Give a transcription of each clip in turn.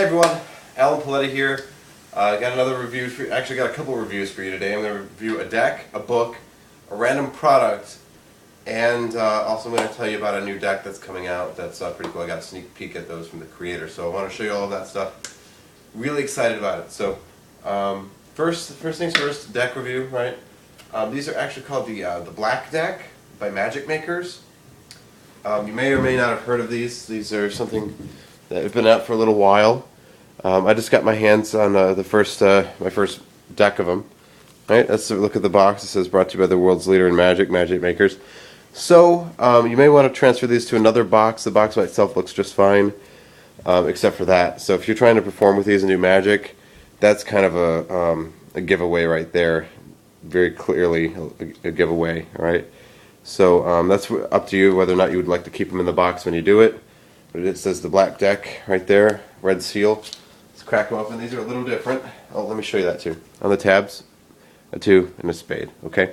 Hey everyone, Alan Paletti here. Got another review for you. Actually, got a couple reviews for you today. I'm going to review a deck, a book, a random product, and also I'm going to tell you about a new deck that's coming out that's pretty cool. I got a sneak peek at those from the creator, so I want to show you all of that stuff. Really excited about it. So, first things first, deck review, right? These are actually called the Black Deck by Magic Makers. You may or may not have heard of these. These are something that have been out for a little while. I just got my hands on my first deck of them. Right, let's look at the box. It says brought to you by the world's leader in magic, Magic Makers. So you may want to transfer these to another box. The box by itself looks just fine, except for that. So if you're trying to perform with these and do magic, that's kind of a giveaway right there. Very clearly a giveaway. All right. So that's up to you whether or not you would like to keep them in the box when you do it. But it says the Black Deck right there, red seal. Let's crack them open. These are a little different. Oh, let me show you that too. On the tabs, a 2 and a spade. Okay.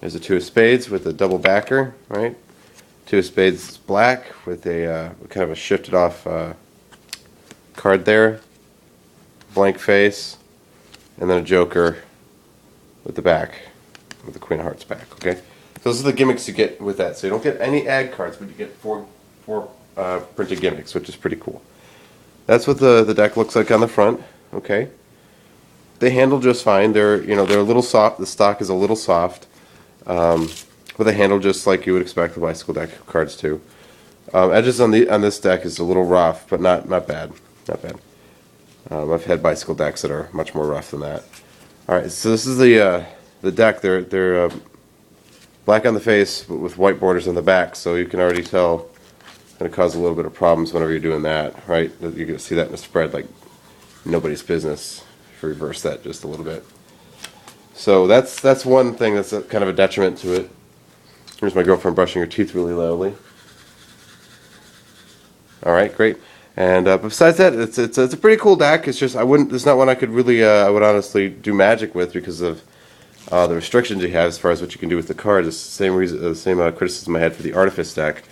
There's a 2 of spades with a double backer, right? 2 of spades black with a kind of a shifted off card there. Blank face, and then a joker with the back, with the Queen of Hearts back. Okay. Those are the gimmicks you get with that. So you don't get any ad cards, but you get four printed gimmicks, which is pretty cool. That's what the deck looks like on the front. Okay. They handle just fine. They're a little soft. The stock is a little soft, but they handle just like you would expect the bicycle deck cards to. Edges on this deck is a little rough, but not bad. Not bad. I've had bicycle decks that are much more rough than that. All right. So this is the deck. They're black on the face but with white borders on the back, so you can already tell it's going to cause a little bit of problems whenever you're doing that, right? You're going to see that in the spread like nobody's business if you reverse that just a little bit. So that's one thing that's kind of a detriment to it. Here's my girlfriend brushing her teeth really loudly. Alright, great. And besides that, it's a pretty cool deck. It's just it's not one I could really I would honestly do magic with because of the restrictions you have as far as what you can do with the cards. It's the same criticism I had for the Artifice deck.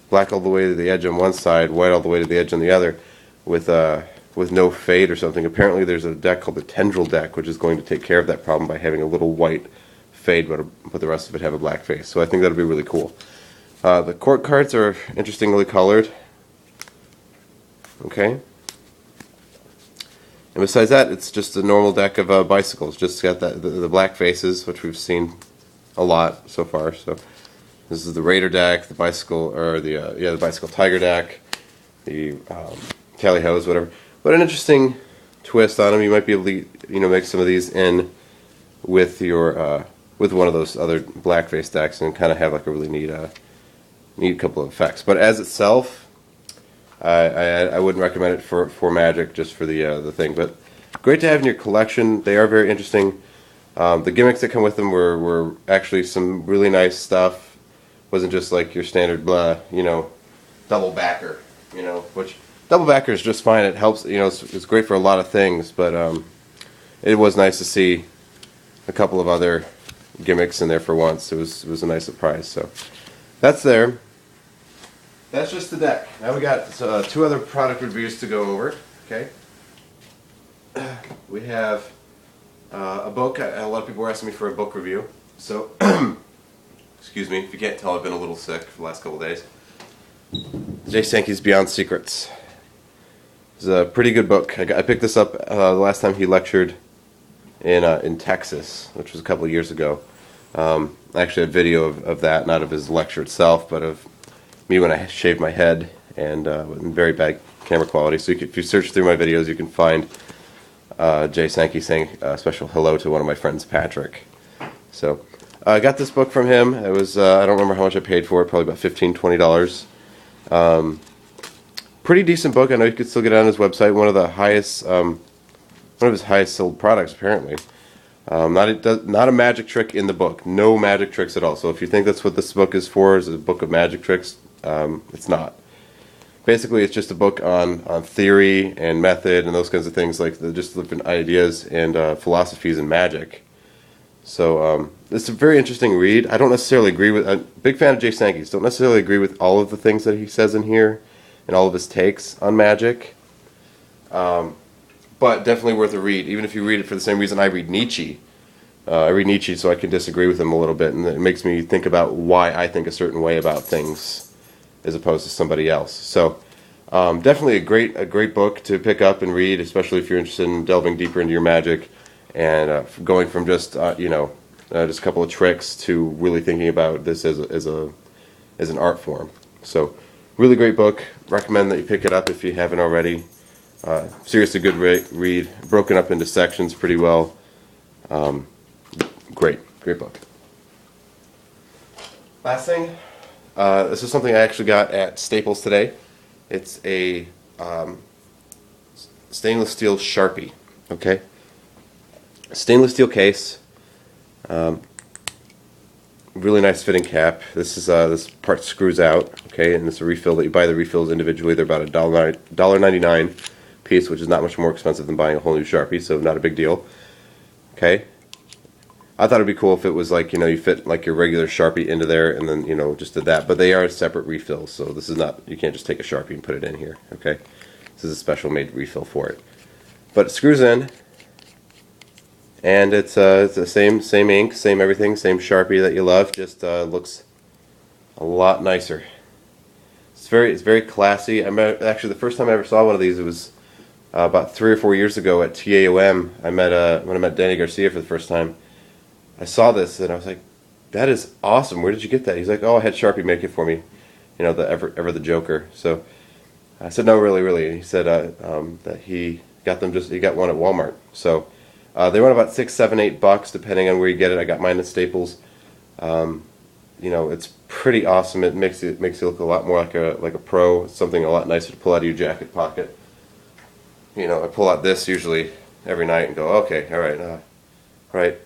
Black all the way to the edge on one side, white all the way to the edge on the other, with no fade or something. Apparently there's a deck called the Tendril deck, which is going to take care of that problem by having a little white fade, but the rest of it have a black face. So I think that'll be really cool. The court cards are interestingly colored. Okay. And besides that, it's just a normal deck of bicycles. Just got the black faces, which we've seen a lot so far. So this is the Raider deck, the bicycle, or the bicycle Tiger deck, the Tally Hose, whatever. But an interesting twist on them. You might be able to make some of these in with your with one of those other black face decks and kind of have like a really neat couple of effects. But as itself, I wouldn't recommend it for magic, just for the thing, but great to have in your collection. They are very interesting. The gimmicks that come with them were actually some really nice stuff. Wasn't just like your standard blah, double backer, which double backer is just fine. It helps, it's great for a lot of things, but it was nice to see a couple of other gimmicks in there for once. It was a nice surprise. So that's there. That's just the deck. Now we got 2 other product reviews to go over. Okay. We have a book. A lot of people were asking me for a book review. So, excuse me if you can't tell, I've been a little sick for the last couple days. Jay Sankey's Beyond Secrets. It's a pretty good book. I picked this up the last time he lectured in Texas, which was a couple of years ago. I actually have video of that, not of his lecture itself, but of me when I shaved my head and in very bad camera quality. So if you search through my videos, you can find Jay Sankey saying a special hello to one of my friends, Patrick. So I got this book from him. It was I don't remember how much I paid for it. Probably about $15, $20. Pretty decent book. I know you could still get it on his website. One of his highest sold products, apparently. Not a magic trick in the book. No magic tricks at all. So if you think that's what this book is for, is a book of magic tricks, it's not. Basically, it's just a book on theory and method and those kinds of things, like just different ideas and philosophies in magic. So it's a very interesting read. I don't necessarily agree with. I'm a big fan of Jay Sankey's. Don't necessarily agree with all of the things that he says in here. and all of his takes on magic. But definitely worth a read, even if you read it for the same reason I read Nietzsche. I read Nietzsche so I can disagree with him a little bit, and it makes me think about why I think a certain way about things as opposed to somebody else. So definitely a great book to pick up and read, especially if you're interested in delving deeper into your magic and going from just just a couple of tricks to really thinking about this as an art form. So really great book. Recommend that you pick it up if you haven't already. Seriously good read, broken up into sections pretty well. Great book. Last thing, this is something I actually got at Staples today. It's a stainless steel Sharpie. Okay, stainless steel case. Really nice fitting cap. This is this part screws out. Okay, and it's a refill that you buy the refills individually. They're about $1.99 piece, which is not much more expensive than buying a whole new Sharpie, so not a big deal. Okay. I thought it'd be cool if it was like, you fit like your regular Sharpie into there and then, just did that. But they are separate refills, so this is not, you can't just take a Sharpie and put it in here, okay? This is a special made refill for it. But it screws in, and it's the same ink, same everything, same Sharpie that you love, just looks a lot nicer. It's very classy. Actually, the first time I ever saw one of these, it was about 3 or 4 years ago at TAOM. When I met Danny Garcia for the first time. I saw this and I was like, that is awesome. Where did you get that? He's like, oh, I had Sharpie make it for me. The ever the Joker. So I said, no, really. And he said that he got one at Walmart. So they run about $6, $7, $8 depending on where you get it. I got mine at Staples. It's pretty awesome. It makes you look a lot more like a pro. It's something a lot nicer to pull out of your jacket pocket. I pull out this usually every night and go, okay, all right, right.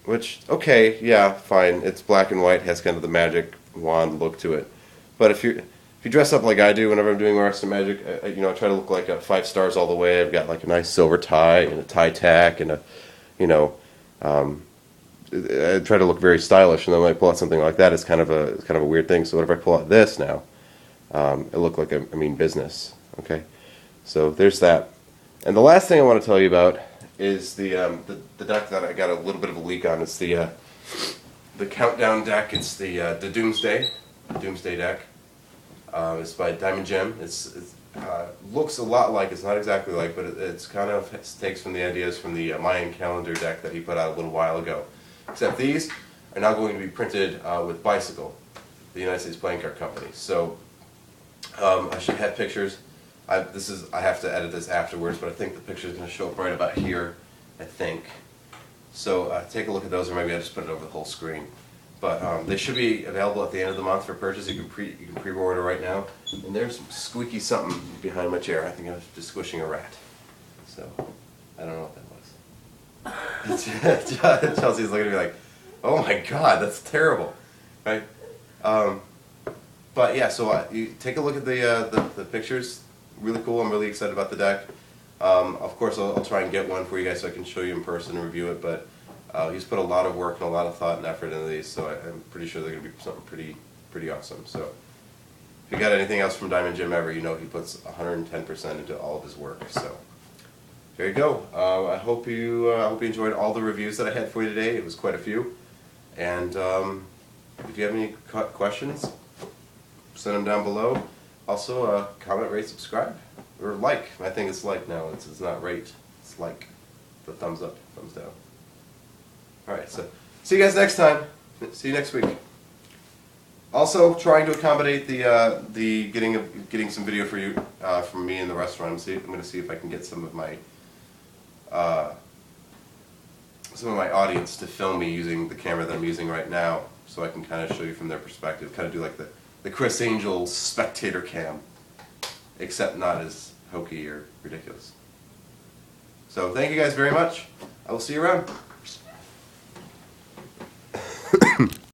Which, okay, yeah, fine. It's black and white, has kind of the magic wand look to it. But if you dress up like I do whenever I'm doing Arts and Magic, I try to look like 5 stars all the way. I've got like a nice silver tie and a tie tack and I try to look very stylish. And then when I pull out something like that, it's kind of a weird thing. So whenever I pull out this now, it look like I mean business. Okay, so there's that. And the last thing I want to tell you about is the deck that I got a little bit of a leak on. It's the countdown deck. It's the Doomsday deck. It's by Diamond Gem. It looks a lot like, it's not exactly like, but it's kind of takes from the ideas from the Mayan calendar deck that he put out a little while ago. Except these are now going to be printed with Bicycle, the United States Playing Card Company. So I should have pictures. I have to edit this afterwards, but I think the picture is going to show up right about here, I think. So take a look at those, or maybe I'll just put it over the whole screen. But they should be available at the end of the month for purchase. You can pre-order right now. And there's some squeaky something behind my chair. I think I was just squishing a rat. So I don't know what that was. Chelsea's looking at me like, "Oh my God, that's terrible," right? But yeah, so you take a look at the pictures. Really cool. I'm really excited about the deck. Of course, I'll try and get one for you guys so I can show you in person and review it. But he's put a lot of work and a lot of thought and effort into these, so I'm pretty sure they're going to be something pretty awesome. So if you got anything else from Diamond Gem ever, he puts 110% into all of his work. So there you go. I hope you enjoyed all the reviews that I had for you today. It was quite a few. And if you have any questions, send them down below. Also, comment, rate, subscribe, or like. I think it's like now. It's not rate. It's like. The thumbs up, thumbs down. Alright, so see you guys next time. See you next week. Also, trying to accommodate the getting some video for you from me in the restaurant. I'm going to see if I can get some of my audience to film me using the camera that I'm using right now, so I can kind of show you from their perspective. Kind of do like the Chris Angel spectator cam, except not as hokey or ridiculous. So thank you guys very much. I will see you around.